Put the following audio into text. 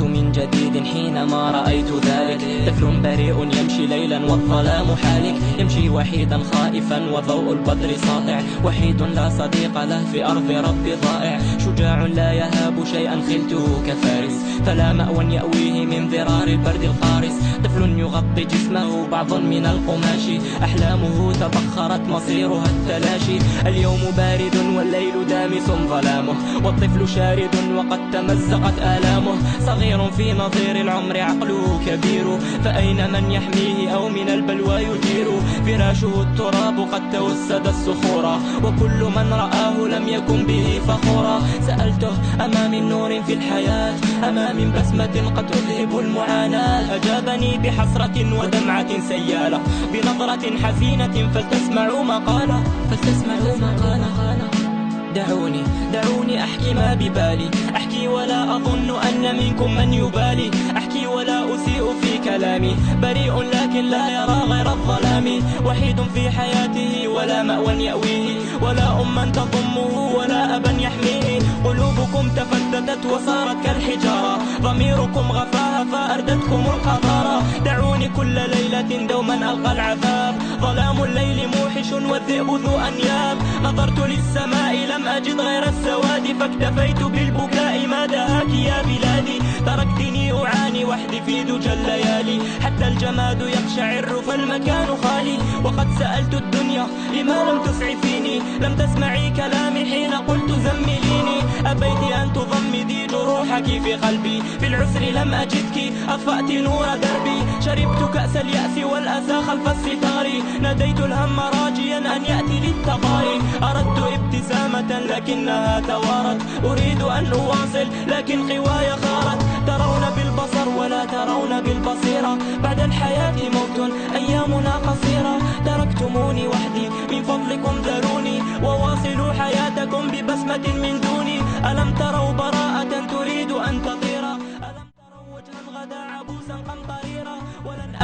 ولدت من جديد حينما رأيت ذلك. طفل بريء يمشي ليلا والظلام حالك، يمشي وحيدا خائفا وضوء البدر ساطع، وحيد لا صديق له في أرض ربي ضائع. شجاع لا يهاب شيئا خلته كفارس، فلا مأوى يأويه من ذرار البرد القارس. طفل يغطي جسمه بعض من القماش، أحلامه تبخرت مصيرها التلاشي. اليوم بارد والليل دامس ظلامه، والطفل شارد وقد تمزقت آلامه. صغير في نظير العمر عقله كبير، فأين من يحميه أو من البلوى يجير؟ فراشه التراب قد توسد الصخورا، وكل من رآه لم يكن به فخورا. سألته أما من نور في الحياة، أما من بسمة قد تذهب المعاناة؟ أجابني بحسرة ودمعة سيالة، بنظرة حزينة فلتسمعوا مقالة. دعوني أحكي ما ببالي، أحكي ولا أظن أن منكم من يبالي، أحكي ولا أسيء في كلامي، بريء لكن لا يرى غير الظلام. وحيد في حياته ولا مأوى يأويه، ولا أما تضمه ولا أبا يحميه. قلوبكم تفتتت وصارت كالحجارة، ضميركم غفاها فأردتكم القذارة. دعوني كل ليلة دوما ألقى العذاب، ظلام الليل موحش والذئب ذو أنياب. نظرت للسماء لم أجد غير السواد، فاكتفيت بالبكاء ما دهاك يا بلادي. تركتني أعاني وحدي في دجى الليالي، حتى الجماد يقشعر فالمكان خالي. وقد سألت الدنيا لما لم تسعفيني، لم تسمعي كلامي حين قلت زمليني. أبيت أن تضمدي جروحك في قلبي، في العسر لم أجدك أطفأت نور دربي. شربت كأس اليأس والأسى خلف الستار، ناديت الهم راجيا أن يأتي للتقاري. أردت ابتسامة لكنها توارت، أريد أن أواصل لكن قواي خارت. ترون بالبصر ولا ترون بالبصيرة، بعد الحياة موت أيامنا قصيرة. تركتموني وحدي من فضلكم ذروني، وواصلوا حياتكم ببسمة من دوني.